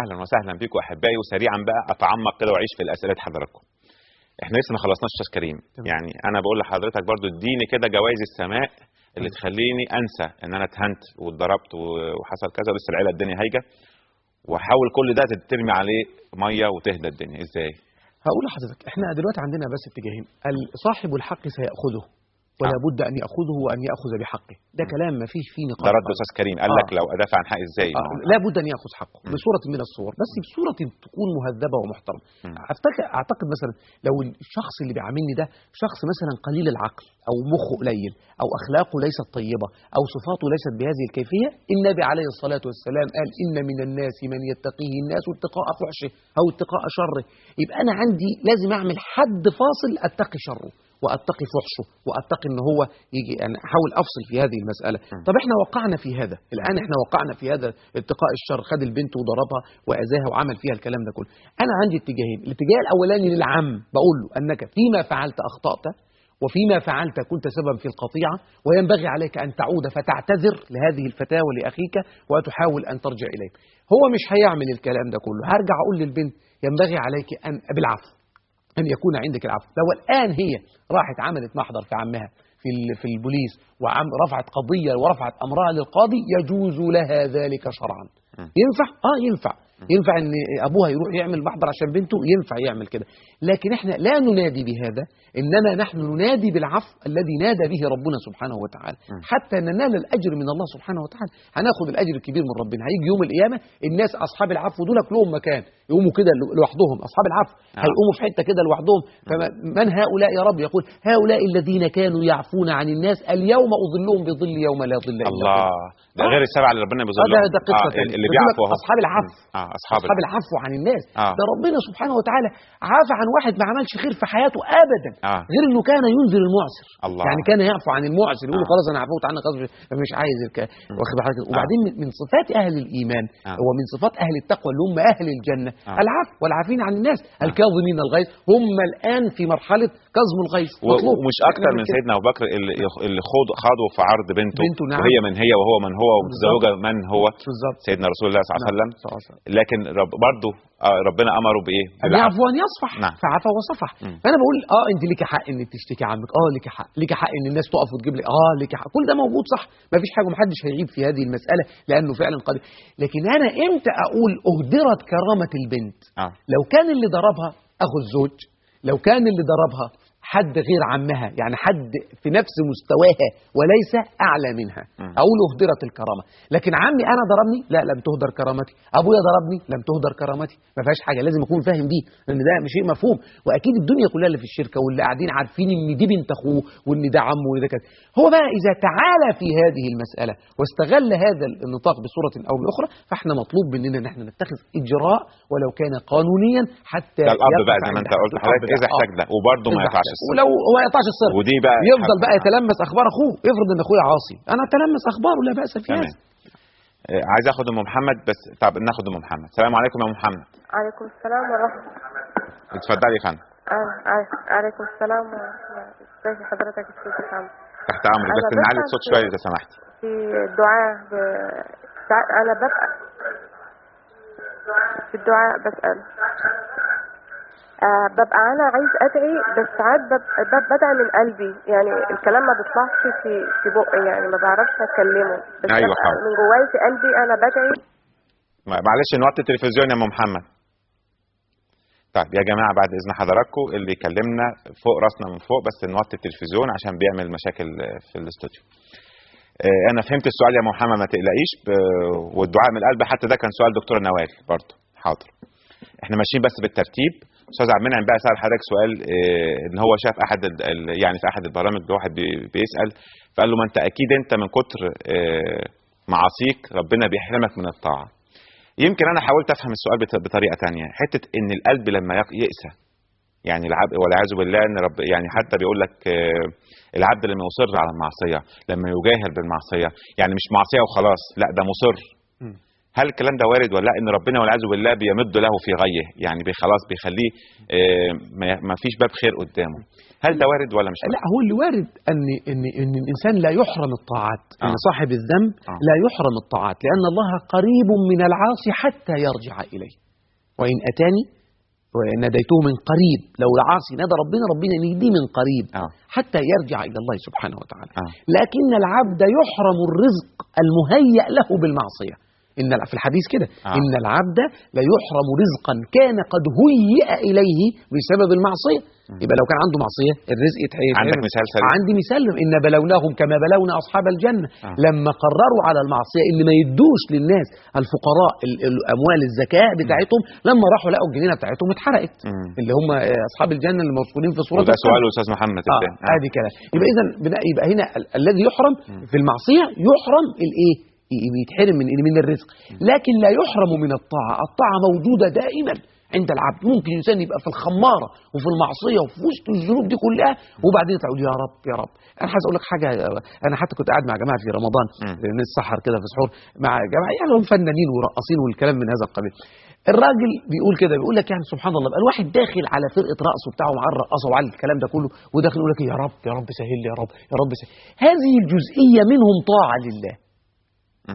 اهلا وسهلا بكم احبائي، وسريعا بقى اتعمق كده واعيش في الاسئله حضراتكم. احنا لسه ما خلصناش استاذ كريم، يعني انا بقول لحضرتك برضو اديني كده جوائز السماء اللي تخليني انسى ان انا اتهنت واتضربت وحصل كذا ولسه العيله الدنيا هايجه، واحاول كل ده ترمي عليه ميه وتهدى الدنيا. ازاي؟ هقول لحضرتك احنا دلوقتي عندنا بس اتجاهين، صاحب الحق سيأخذه ولا بد ان ياخذه وان ياخذ بحقه، ده كلام ما فيش فيه نقاش. ده رد استاذ كريم قال لك لو ادافع عن حقي ازاي؟ لا بد ان ياخذ حقه بصوره من الصور، بس بصوره تكون مهذبه ومحترمه. اعتقد مثلا لو الشخص اللي بيعاملني ده شخص مثلا قليل العقل او مخه قليل او اخلاقه ليست طيبه او صفاته ليست بهذه الكيفيه، النبي عليه الصلاه والسلام قال ان من الناس من يتقيه الناس اتقاء فحشه او اتقاء شره. يبقى انا عندي لازم اعمل حد فاصل اتقي شره واتقي فحشه واتقي ان هو يجي. انا احاول افصل في هذه المساله. طب احنا وقعنا في هذا الان، احنا وقعنا في هذا اتقاء الشر، خد البنت وضربها واذاها وعمل فيها الكلام ده كله. انا عندي اتجاهين، الاتجاه الاولاني للعم بقول له انك فيما فعلت اخطات وفيما فعلت كنت سبب في القطيعه، وينبغي عليك ان تعود فتعتذر لهذه الفتاه ولاخيك وتحاول ان ترجع اليه. هو مش هيعمل الكلام ده كله، هرجع اقول للبنت ينبغي عليك ان بالعفو أن يكون عندك العفو. لو الآن هي راحت عملت محضر في عمها في البوليس ورفعت قضية ورفعت أمرها للقاضي، يجوز لها ذلك شرعا. ينفع؟ ينفع ان ابوها يروح يعمل محضر عشان بنته، ينفع يعمل كده. لكن احنا لا ننادي بهذا، انما نحن ننادي بالعفو الذي نادى به ربنا سبحانه وتعالى حتى ننال الاجر من الله سبحانه وتعالى. هناخد الاجر الكبير من ربنا. هيجي يوم القيامه الناس اصحاب العفو دول لهم مكان يقوموا كده لوحدهم، اصحاب العفو هيقوموا في حته كده لوحدهم. فمن هؤلاء يا رب؟ يقول هؤلاء الذين كانوا يعفون عن الناس اليوم اظلهم بظل يوم لا ظل الا الله. ده غير السبعه اللي ربنا بيظلهم. ده قصه اللي بيعفوا اصحاب العفو. أصحاب العفو عن الناس. ده ربنا سبحانه وتعالى عافى عن واحد ما عملش خير في حياته أبدا، غير أنه كان ينذر المعسر. يعني كان يعفو عن المعسر، يقول له خلاص أنا عفوت عنك، مش عايز واخد بالك. وبعدين من صفات أهل الإيمان ومن صفات أهل التقوى اللي هم أهل الجنة العفو والعافين عن الناس، الكاظمين الغيظ. هم الآن في مرحلة كظم الغيظ مطلوب. ومش أكتر من سيدنا أبو بكر اللي خاضوا في عرض بنته نعم. وهي من هي وهو من هو ومتزوجة من هو بالزبط. سيدنا رسول الله صلى الله عليه وسلم. لكن برضه ربنا امره بايه؟ ان يعفو وان يصفح. فعفى وصفح. فانا بقول انت ليك حق انك تشتكي عنك، ليك حق ان الناس تقف وتجيب لك، ليك حق. كل ده موجود صح، ما فيش حاجه، محدش هيغيب في هذه المساله لانه فعلا قادر. لكن انا امتى اقول اهدرت كرامه البنت؟ لو كان اللي ضربها اخو الزوج، لو كان اللي ضربها حد غير عمها، يعني حد في نفس مستواها وليس أعلى منها، أقول أهدرت الكرامة. لكن عمي أنا ضربني، لا لم تهدر كرامتي. أبويا ضربني، لم تهدر كرامتي. ما فيهاش حاجة، لازم أكون فاهم دي، لأن ده شيء مفهوم. وأكيد الدنيا كلها اللي في الشركة واللي قاعدين عارفين إن دي بنت أخوه وإن ده عمه وإن ده كده. هو بقى إذا تعالى في هذه المسألة واستغل هذا النطاق بصورة أو بأخرى، فإحنا مطلوب مننا إن احنا نتخذ إجراء ولو كان قانونيا حتى الأب بقى زي ما أنت قلت حضرتك إذا احتاج ده، وبرضه ما يقطعش السر. ولو هو ما يقطعش السر ودي بقى يفضل بقى يتلمس اخبار اخوه. افرض ان اخويا عاصي، انا اتلمس اخباره، لا باس في هذا. عايز اخد ام محمد بس. طب ناخد ام محمد. السلام عليكم يا ام محمد. عليكم السلام ورحمه الله. اتفضلي يا فندم. عليكم السلام ورحمه الله. ازي حضرتك يا استاذ محمد؟ تحت امرك، بس نعلي الصوت شويه اذا سمحتي. في الدعاء انا في الدعاء بسأل، ببقى انا عايز ادعي بس ساعات بدعي من قلبي، يعني الكلام ما بيطلعش في بقي، يعني ما بعرفش اتكلمه، بس ايوه حاضر. من جوايا في قلبي انا بدعي. معلش نوطي التلفزيون يا ام محمد. طيب يا جماعه بعد اذن حضراتكم اللي يكلمنا فوق راسنا من فوق بس نوطي التلفزيون عشان بيعمل مشاكل في الاستوديو. انا فهمت السؤال يا ام محمد، ما تقلقيش. والدعاء من القلب حتى ده كان سؤال دكتوره نوال برضه. حاضر. احنا ماشيين بس بالترتيب. استاذ عبد المنعم بقى سأل حضرتك سؤال ان هو شاف احد يعني في احد البرامج واحد بيسأل، فقال له ما انت اكيد انت من كتر معاصيك ربنا بيحرمك من الطاعه. يمكن انا حاولت افهم السؤال بطريقه ثانيه، حته ان القلب لما يأسى، يعني العبد والعياذ بالله ان رب، يعني حتى بيقول لك العبد لما يصر على المعصيه، لما يجاهر بالمعصيه، يعني مش معصيه وخلاص، لا ده مصر. هل الكلام ده وارد ولا لا، ان ربنا والعياذ بالله بيمد له في غيه، يعني خلاص بيخليه ما فيش باب خير قدامه؟ هل ده وارد ولا مش وارد؟ لا، هو اللي وارد ان الانسان لا يحرم الطاعات، ان صاحب الذنب لا يحرم الطاعات، لان الله قريب من العاصي حتى يرجع اليه. وان اتاني وناديته من قريب، لو العاصي نادى ربنا يناديه من قريب حتى يرجع الى الله سبحانه وتعالى. لكن العبد يحرم الرزق المهيأ له بالمعصيه. إن في الحديث كده إن العبد لا يحرم رزقا كان قد هيئ إليه بسبب المعصية. يبقى لو كان عنده معصية الرزق يتحيل. عندك مثال سريع؟ عندي مثال، إن بلوناهم كما بلونا أصحاب الجنة. لما قرروا على المعصية إن ما يدوش للناس الفقراء الأموال الزكاة بتاعتهم، لما راحوا لقوا الجنينة بتاعتهم اتحرقت، اللي هم أصحاب الجنة اللي موصولين في سورة. وده سؤال أستاذ محمد. ادي كده. يبقى إذا يبقى هنا الذي يحرم في المعصية يحرم الإيه؟ يتحرم من الرزق، لكن لا يحرم من الطاعة. الطاعة موجودة دائما عند العبد. ممكن الإنسان يبقى في الخمارة وفي المعصية وفي وسط الذنوب دي كلها، وبعدين تقول يا رب يا رب. أنا عايز أقول لك حاجة، أنا حتى كنت قاعد مع جماعة في رمضان نتسحر كده في سحور مع جماعة يعني هم فنانين ورقاصين والكلام من هذا القبيل. الراجل بيقول كده، بيقول لك يعني سبحان الله، بقى الواحد داخل على فرقة رقص وبتاعه مع الرقاصة وعلى الكلام ده كله، وداخل يقول لك يا رب يا رب سهل لي، يا رب يا رب سهل. هذه الجزئية منهم طاعة لله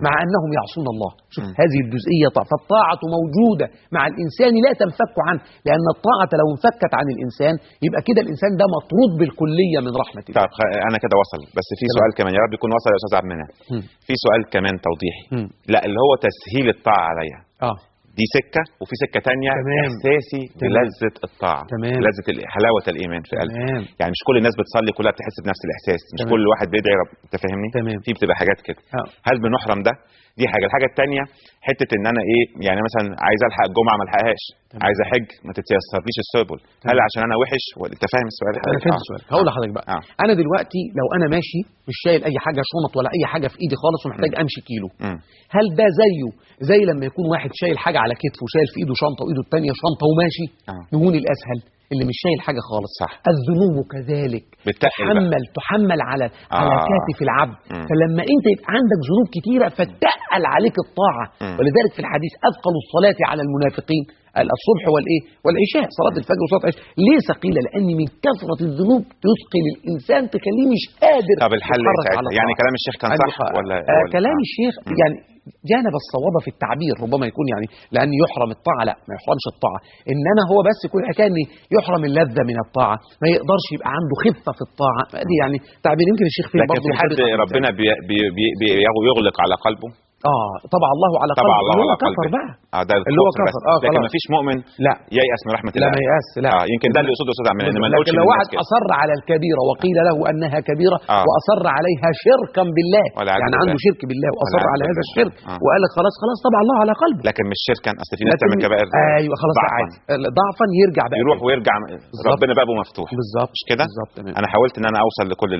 مع أنهم يعصون الله. شوف هذه الجزئية فالطاعة موجودة مع الإنسان لا تنفك عنه، لأن الطاعة لو انفكت عن الإنسان يبقى كده الإنسان ده مطرود بالكلية من رحمة الله. طيب أنا كده وصل، بس في سؤال كمان، يا رب يكون وصل يا أستاذ عبد المنعم. في سؤال كمان توضيحي. لا، اللي هو تسهيل الطاعة عليها. دي سكة، وفي سكة تانية إحساسي بلذة الطاعة، لذة حلاوة الإيمان في قلبي. يعني مش كل الناس بتصلي كلها بتحس بنفس الإحساس، مش كل واحد بيدعي رب، أنت فاهمني؟ في بتبقى حاجات كده. هل بنحرم ده؟ دي حاجة. الحاجة التانية حتة إن أنا يعني مثلا عايز ألحق الجمعة ما ألحقهاش، عايز أحج ما تتيسرليش السبل، هل عشان أنا وحش ولا أنت فاهم السؤال؟ أنا فهمت السؤال. هقول لحضرتك بقى. أنا دلوقتي لو أنا ماشي مش شايل أي حاجة شنط ولا أي حاجة في إيدي خالص ومحتاج أمشي كيلو، هل ده زي لما يكون واحد شايل حاجة على كتفه وشايل في إيده شنطة وإيده التانية شنطة وماشي؟ نهون الأسهل اللي مش شايل حاجة خالص. صح. الذنوب كذلك تحمل على كاتف العبد. فلما انت يبقى عندك ذنوب كتيرة فتقل عليك الطاعة. ولذلك في الحديث أثقل الصلاة على المنافقين الصبح والعشاء، صلاة الفجر وصلاة العشاء. ليه ثقيلة؟ لأن من كثرة الذنوب تثقل الإنسان تخليه مش قادر. طب الحل يعني كلام الشيخ كان صح ولا كلام الشيخ يعني جانب الصواب في التعبير ربما يكون يعني لأن يحرم الطاعة، لا ما يحرمش الطاعة، إنما هو بس يكون حكاية إن يحرم اللذة من الطاعة، ما يقدرش يبقى عنده خفة في الطاعة. دي يعني تعبير يمكن الشيخ فيه برضه. لكن في حد ربنا يغلق على قلبه. طبع الله على قلبه اللي هو كفر بقى. ده اللي هو كفر. لكن ما فيش مؤمن لا ييأس من رحمة الله. لا ما ييأس. لا يمكن ده اللي يقصده أستاذ عبد المنعم. لكن لو واحد أصر على الكبيرة وقيل له أنها كبيرة وأصر عليها شركا بالله، يعني عنده شرك بالله وأصر على هذا الشرك وقال لك خلاص طبع الله على قلبه. لكن مش شركا، أصل في ناس تعمل كبائر. أيوه خلاص ضعفا يرجع بقى، يروح ويرجع، ربنا بابه مفتوح. بالظبط. مش كده؟ بالظبط. أنا حاولت إن أنا أوصل لكل